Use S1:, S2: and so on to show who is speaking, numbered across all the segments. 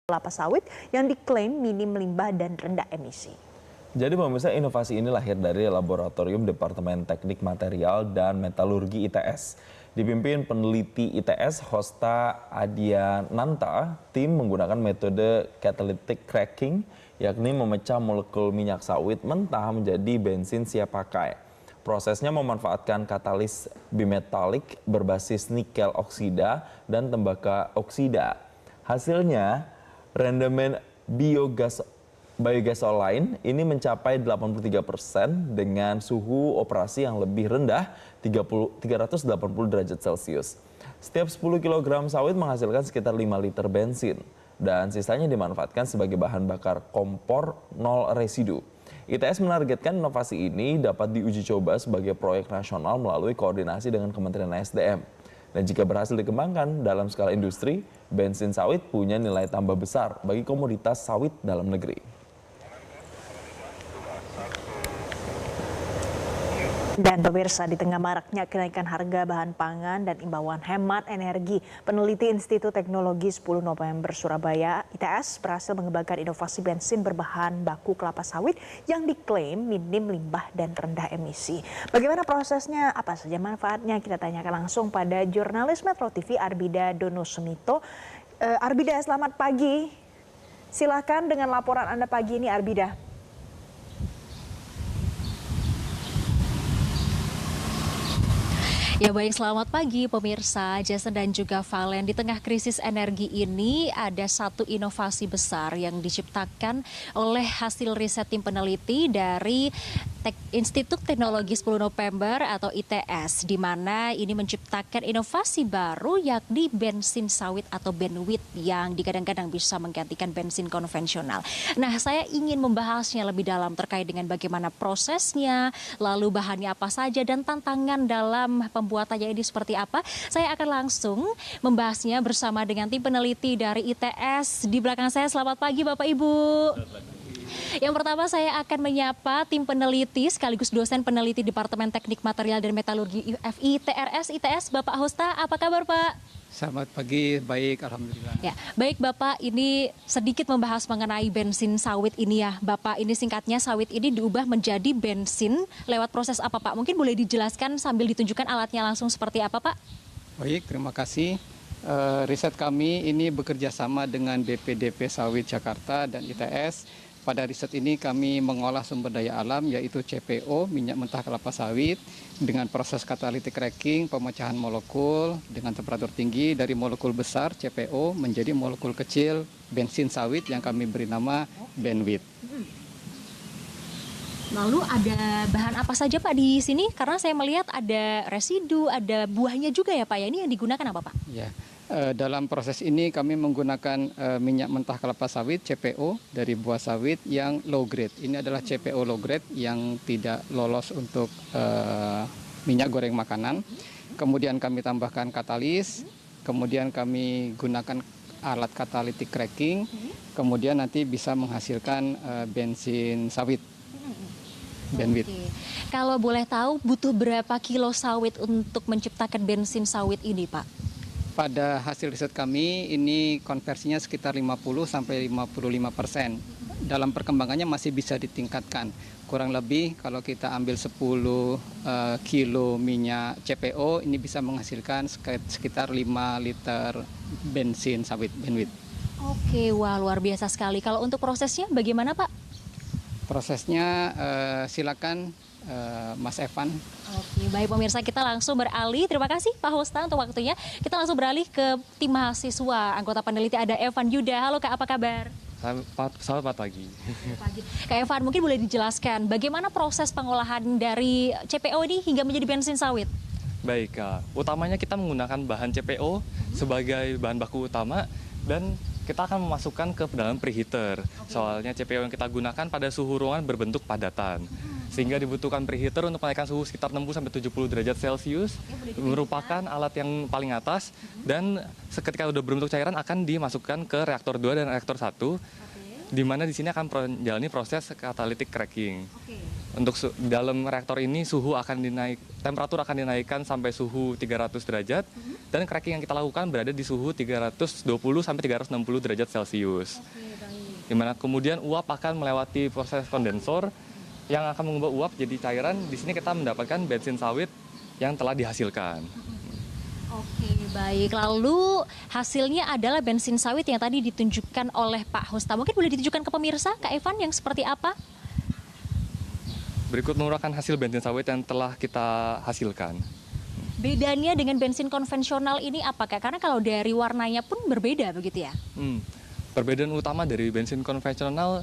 S1: kelapa sawit yang diklaim minim limbah dan rendah emisi.
S2: Jadi pemirsa, inovasi ini lahir dari Laboratorium Departemen Teknik Material dan Metalurgi ITS. Dipimpin peneliti ITS Hosta Adiananta, tim menggunakan metode catalytic cracking, yakni memecah molekul minyak sawit mentah menjadi bensin siap pakai. Prosesnya memanfaatkan katalis bimetalik berbasis nikel oksida dan tembaga oksida. Hasilnya, rendemen biogasoline ini mencapai 83% dengan suhu operasi yang lebih rendah 380 derajat Celcius. Setiap 10 kg sawit menghasilkan sekitar 5 liter bensin dan sisanya dimanfaatkan sebagai bahan bakar kompor nol residu. ITS menargetkan inovasi ini dapat diuji coba sebagai proyek nasional melalui koordinasi dengan Kementerian SDM. Dan jika berhasil dikembangkan dalam skala industri, bensin sawit punya nilai tambah besar bagi komoditas sawit dalam negeri.
S1: Dan pemirsa, di tengah maraknya kenaikan harga bahan pangan dan imbauan hemat energi, peneliti Institut Teknologi 10 November Surabaya ITS berhasil mengembangkan inovasi bensin berbahan baku kelapa sawit yang diklaim minim limbah dan rendah emisi. Bagaimana prosesnya, apa saja manfaatnya, kita tanyakan langsung pada jurnalis Metro TV Arbida Donosumito. Arbida, selamat pagi. Silakan dengan laporan Anda pagi ini, Arbida.
S3: Ya baik, selamat pagi pemirsa, Jason dan juga Valen. Di tengah krisis energi ini ada satu inovasi besar yang diciptakan oleh hasil riset tim peneliti dari Institut Teknologi 10 November atau ITS, di mana ini menciptakan inovasi baru yakni bensin sawit atau benwit yang digadang-gadang bisa menggantikan bensin konvensional. Nah, saya ingin membahasnya lebih dalam terkait dengan bagaimana prosesnya, lalu bahannya apa saja dan tantangan dalam pembuatannya ini seperti apa. Saya akan langsung membahasnya bersama dengan tim peneliti dari ITS. Di belakang saya, selamat pagi Bapak Ibu. Yang pertama saya akan menyapa tim peneliti sekaligus dosen peneliti Departemen Teknik Material dan Metalurgi UFI TRS ITS, Bapak Hosta. Apa kabar Pak?
S4: Selamat pagi, baik, alhamdulillah.
S3: Ya, baik Bapak, ini sedikit membahas mengenai bensin sawit ini ya. Bapak, ini singkatnya sawit ini diubah menjadi bensin lewat proses apa Pak? Mungkin boleh dijelaskan sambil ditunjukkan alatnya langsung seperti apa Pak?
S4: Baik, terima kasih. Riset kami ini bekerja sama dengan BPDP Sawit Jakarta dan ITS. Pada riset ini kami mengolah sumber daya alam yaitu CPO, minyak mentah kelapa sawit, dengan proses catalytic cracking, pemecahan molekul dengan temperatur tinggi dari molekul besar CPO menjadi molekul kecil bensin sawit yang kami beri nama benwit.
S3: Lalu ada bahan apa saja Pak di sini? Karena saya melihat ada residu, ada buahnya juga ya Pak ya. Ini yang digunakan apa Pak?
S4: Ya. Dalam proses ini kami menggunakan minyak mentah kelapa sawit CPO dari buah sawit yang low grade. Ini adalah CPO low grade yang tidak lolos untuk minyak goreng makanan. Kemudian kami tambahkan katalis, kemudian kami gunakan alat catalytic cracking, kemudian nanti bisa menghasilkan bensin sawit. Benwit.
S3: Oke. Kalau boleh tahu butuh berapa kilo sawit untuk menciptakan bensin sawit ini Pak?
S4: Pada hasil riset kami ini konversinya sekitar 50-55%. Dalam perkembangannya masih bisa ditingkatkan. Kurang lebih kalau kita ambil 10 kilo minyak CPO ini bisa menghasilkan sekitar 5 liter bensin sawit benwit.
S3: Oke, wah luar biasa sekali. Kalau untuk prosesnya bagaimana Pak?
S4: Prosesnya silakan Mas Evan.
S3: Oke, baik pemirsa, kita langsung beralih. Terima kasih Pak Hosta untuk waktunya. Kita langsung beralih ke tim mahasiswa. Anggota peneliti ada Evan Yuda. Halo Kak, apa kabar?
S5: Selamat pagi.
S3: Kak Evan, mungkin boleh dijelaskan bagaimana proses pengolahan dari CPO ini hingga menjadi bensin sawit?
S5: Baik Kak, utamanya kita menggunakan bahan CPO sebagai bahan baku utama dan kita akan memasukkan ke dalam preheater. Soalnya CPO yang kita gunakan pada suhu ruangan berbentuk padatan. Sehingga dibutuhkan preheater untuk menaikkan suhu sekitar 60-70 derajat Celcius. Merupakan alat yang paling atas dan ketika sudah berbentuk cairan akan dimasukkan ke reaktor 2 dan reaktor 1. Di mana di sini akan menjalani proses catalytic cracking. Untuk dalam reaktor ini temperatur akan dinaikkan sampai suhu 300 derajat dan cracking yang kita lakukan berada di suhu 320 sampai 360 derajat Celcius. Di mana kemudian uap akan melewati proses kondensor yang akan mengubah uap jadi cairan. Di sini kita mendapatkan bensin sawit yang telah dihasilkan.
S3: Oke, baik. Lalu hasilnya adalah bensin sawit yang tadi ditunjukkan oleh Pak Hosta. Mungkin boleh ditunjukkan ke pemirsa, Kak Evan, yang seperti apa?
S5: Berikut merupakan hasil bensin sawit yang telah kita hasilkan.
S3: Bedanya dengan bensin konvensional ini apa, Kak? Karena kalau dari warnanya pun berbeda begitu ya?
S5: Perbedaan utama dari bensin konvensional,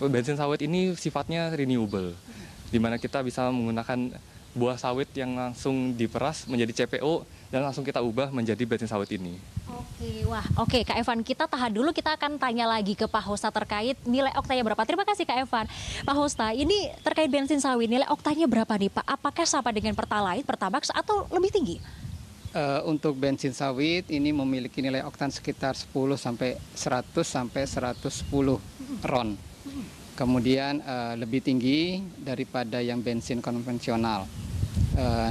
S5: bensin sawit ini sifatnya renewable, di mana kita bisa menggunakan buah sawit yang langsung diperas menjadi CPO dan langsung kita ubah menjadi bensin sawit ini.
S3: Oke, Kak Evan, kita tahan dulu, kita akan tanya lagi ke Pak Hosta terkait nilai oktanya berapa. Terima kasih Kak Evan. Pak Hosta, ini terkait bensin sawit, nilai oktanya berapa nih Pak? Apakah sama dengan Pertalite, Pertamax atau lebih tinggi?
S4: Untuk bensin sawit ini memiliki nilai oktan sekitar 10 sampai 100 sampai 110 ron. Kemudian lebih tinggi daripada yang bensin konvensional.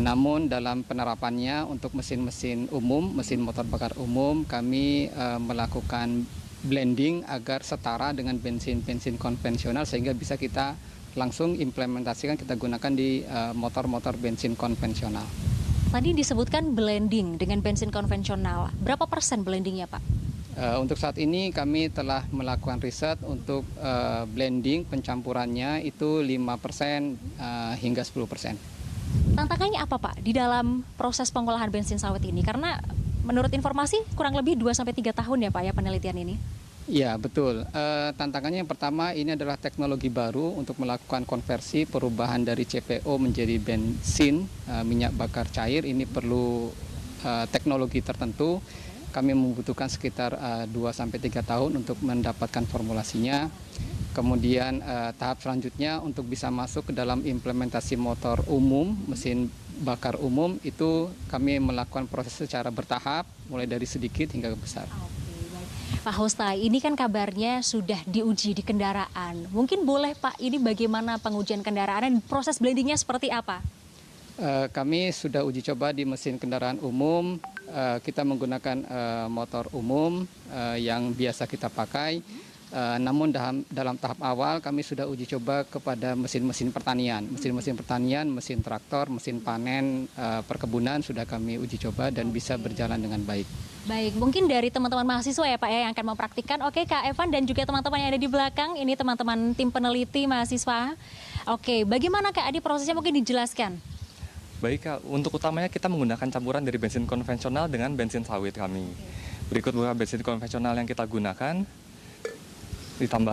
S4: Namun dalam penerapannya untuk mesin-mesin umum, mesin motor bakar umum, kami melakukan blending agar setara dengan bensin-bensin konvensional sehingga bisa kita langsung implementasikan, kita gunakan di motor-motor bensin konvensional.
S3: Tadi disebutkan blending dengan bensin konvensional. Berapa persen blendingnya Pak?
S4: Untuk saat ini kami telah melakukan riset untuk blending pencampurannya itu 5% hingga 10%.
S3: Tantangannya apa Pak di dalam proses pengolahan bensin sawit ini? Karena menurut informasi kurang lebih 2-3 tahun ya Pak ya penelitian ini?
S4: Ya betul, tantangannya yang pertama ini adalah teknologi baru untuk melakukan konversi perubahan dari CPO menjadi bensin, minyak bakar cair. Ini perlu teknologi tertentu. Kami membutuhkan sekitar 2-3 tahun untuk mendapatkan formulasinya. Kemudian tahap selanjutnya untuk bisa masuk ke dalam implementasi motor umum, mesin bakar umum, itu kami melakukan proses secara bertahap, mulai dari sedikit hingga besar.
S3: Pak Hosta, ini kan kabarnya sudah diuji di kendaraan. Mungkin boleh Pak, ini bagaimana pengujian kendaraan dan proses blendingnya seperti apa?
S4: Kami sudah uji coba di mesin kendaraan umum. Kita menggunakan motor umum yang biasa kita pakai. Namun dalam tahap awal kami sudah uji coba kepada mesin-mesin pertanian. Mesin-mesin pertanian, mesin traktor, mesin panen, perkebunan sudah kami uji coba dan bisa berjalan dengan baik.
S3: Baik, mungkin dari teman-teman mahasiswa ya Pak ya yang akan mempraktikkan. Oke Kak Evan dan juga teman-teman yang ada di belakang, ini teman-teman tim peneliti mahasiswa. Oke, bagaimana Kak Adi prosesnya mungkin dijelaskan?
S5: Baik Kak, untuk utamanya kita menggunakan campuran dari bensin konvensional dengan bensin sawit kami. Berikut beberapa bensin konvensional yang kita gunakan,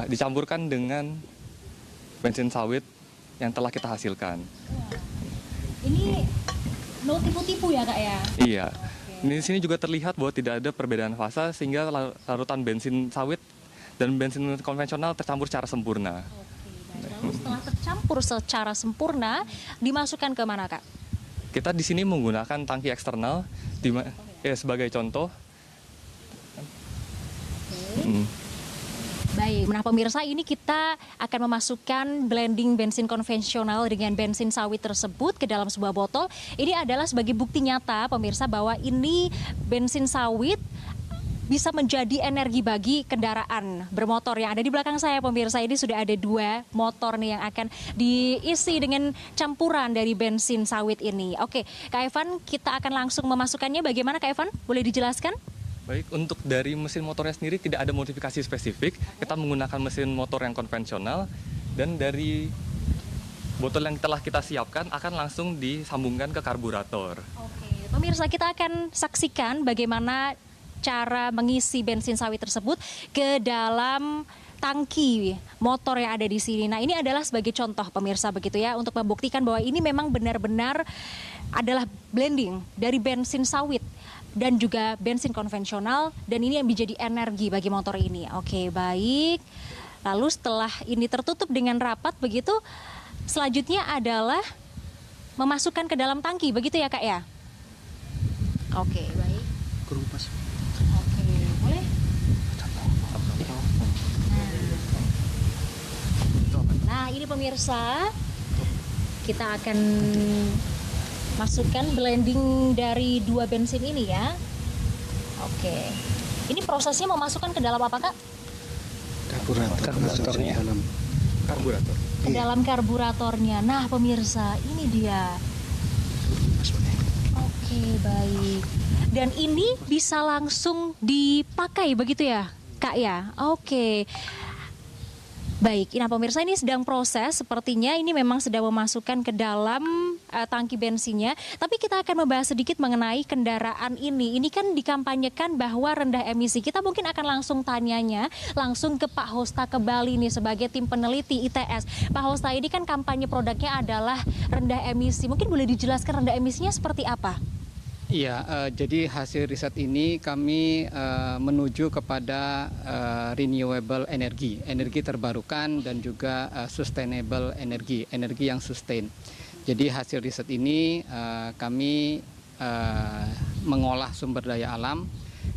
S5: dicampurkan dengan bensin sawit yang telah kita hasilkan.
S3: Ini no tipu-tipu ya Kak ya?
S5: Iya. Di sini juga terlihat bahwa tidak ada perbedaan fasa sehingga larutan bensin sawit dan bensin konvensional tercampur secara sempurna.
S3: Lalu setelah tercampur secara sempurna, dimasukkan ke mana Kak?
S5: Kita di sini menggunakan tangki eksternal sebagai contoh.
S3: Baik, nah pemirsa ini kita akan memasukkan blending bensin konvensional dengan bensin sawit tersebut ke dalam sebuah botol. Ini adalah sebagai bukti nyata pemirsa bahwa ini bensin sawit bisa menjadi energi bagi kendaraan bermotor yang ada di belakang saya pemirsa. Ini sudah ada 2 motor nih yang akan diisi dengan campuran dari bensin sawit ini. Oke, Kak Evan kita akan langsung memasukkannya. Bagaimana Kak Evan? Boleh dijelaskan?
S5: Baik, untuk dari mesin motornya sendiri tidak ada modifikasi spesifik. Kita menggunakan mesin motor yang konvensional dan dari botol yang telah kita siapkan akan langsung disambungkan ke karburator.
S3: Oke, pemirsa kita akan saksikan bagaimana cara mengisi bensin sawit tersebut ke dalam tangki motor yang ada di sini. Nah, ini adalah sebagai contoh pemirsa begitu ya untuk membuktikan bahwa ini memang benar-benar adalah blending dari bensin sawit dan juga bensin konvensional dan ini yang menjadi energi bagi motor ini. Oke, baik. Lalu setelah ini tertutup dengan rapat begitu, selanjutnya adalah memasukkan ke dalam tangki begitu ya Kak ya? Oke, baik. Oke, boleh? Nah, ini pemirsa kita akan masukkan blending dari 2 bensin ini ya. Oke. Ini prosesnya memasukkan ke dalam apa, Kak?
S6: Karburatornya.
S4: Karburator.
S3: Ke dalam karburatornya. Nah, pemirsa, ini dia. Oke, baik. Dan ini bisa langsung dipakai begitu ya, Kak ya? Oke. Baik, nah pemirsa ini sedang proses, sepertinya ini memang sedang memasukkan ke dalam tangki bensinnya. Tapi kita akan membahas sedikit mengenai kendaraan ini. Ini kan dikampanyekan bahwa rendah emisi. Kita mungkin akan langsung tanyanya langsung ke Pak Hosta Kebali nih sebagai tim peneliti ITS. Pak Hosta, ini kan kampanye produknya adalah rendah emisi. Mungkin boleh dijelaskan rendah emisinya seperti apa?
S4: Iya, jadi hasil riset ini kami menuju kepada renewable energy, energi terbarukan dan juga sustainable energi, energi yang sustain. Jadi hasil riset ini kami mengolah sumber daya alam.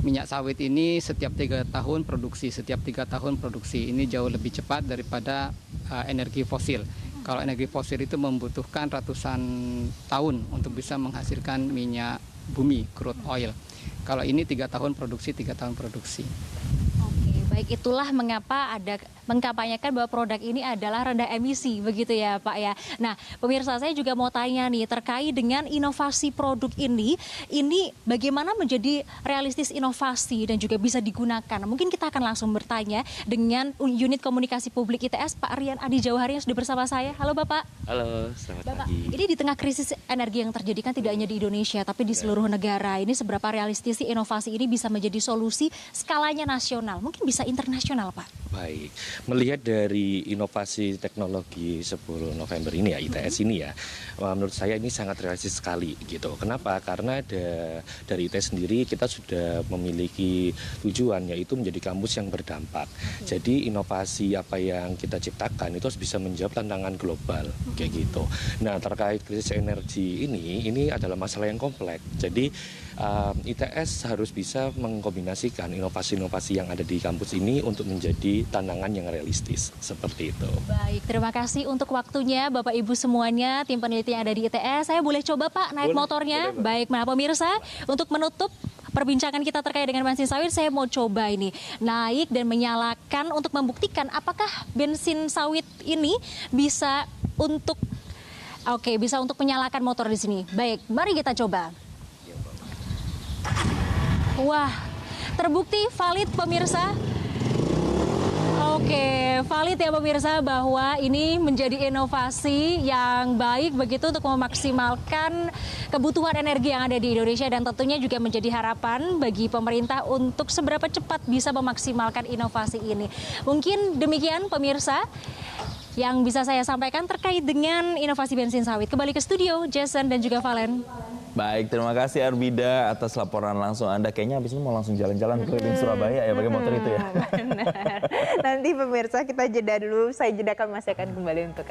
S4: Minyak sawit ini setiap 3 tahun produksi, ini jauh lebih cepat daripada energi fosil. Kalau energi fosil itu membutuhkan ratusan tahun untuk bisa menghasilkan minyak bumi, crude oil. Kalau ini 3 tahun produksi.
S3: Oke, baik, itulah mengapa ada mengkampanyekan bahwa produk ini adalah rendah emisi, begitu ya Pak ya. Nah, pemirsa, saya juga mau tanya nih terkait dengan inovasi produk ini bagaimana menjadi realistis inovasi dan juga bisa digunakan. Mungkin kita akan langsung bertanya dengan unit komunikasi publik ITS, Pak Rian Adi Jauhari yang sudah bersama saya. Halo Bapak.
S7: Halo, selamat
S3: Bapak,
S7: pagi.
S3: ini di tengah krisis energi yang terjadi kan tidak hanya di Indonesia tapi di seluruh negara. Ini seberapa realistis sih inovasi ini bisa menjadi solusi skalanya nasional, mungkin bisa internasional, Pak?
S7: Baik, melihat dari inovasi teknologi 10 November ini ya, ITS ini ya, menurut saya ini sangat realistis sekali gitu. Kenapa? Karena dari ITS sendiri kita sudah memiliki tujuan yaitu menjadi kampus yang berdampak. Jadi inovasi apa yang kita ciptakan itu harus bisa menjawab tantangan global kayak gitu. Nah, terkait krisis energi ini adalah masalah yang kompleks. Jadi ITS harus bisa mengkombinasikan inovasi-inovasi yang ada di kampus ini untuk menjadi tantangan yang realistis, seperti itu.
S3: Baik, terima kasih untuk waktunya Bapak Ibu semuanya, tim peneliti yang ada di ITS. Saya boleh coba Pak naik motornya? Baik, nah pemirsa, untuk menutup perbincangan kita terkait dengan bensin sawit, saya mau coba ini naik dan menyalakan untuk membuktikan apakah bensin sawit ini bisa untuk menyalakan motor di sini. Baik, mari kita coba. Wah, terbukti valid pemirsa. Oke, valid ya pemirsa bahwa ini menjadi inovasi yang baik begitu untuk memaksimalkan kebutuhan energi yang ada di Indonesia dan tentunya juga menjadi harapan bagi pemerintah untuk seberapa cepat bisa memaksimalkan inovasi ini. Mungkin demikian pemirsa yang bisa saya sampaikan terkait dengan inovasi bensin sawit. Kembali ke studio, Jason dan juga Valen.
S2: Baik, terima kasih Arbida atas laporan langsung Anda. Kayaknya habis ini mau langsung jalan-jalan keliling Surabaya ya pakai motor itu ya.
S1: Benar. Nanti pemirsa kita jeda dulu, saya jeda, kami masih akan kembali untuk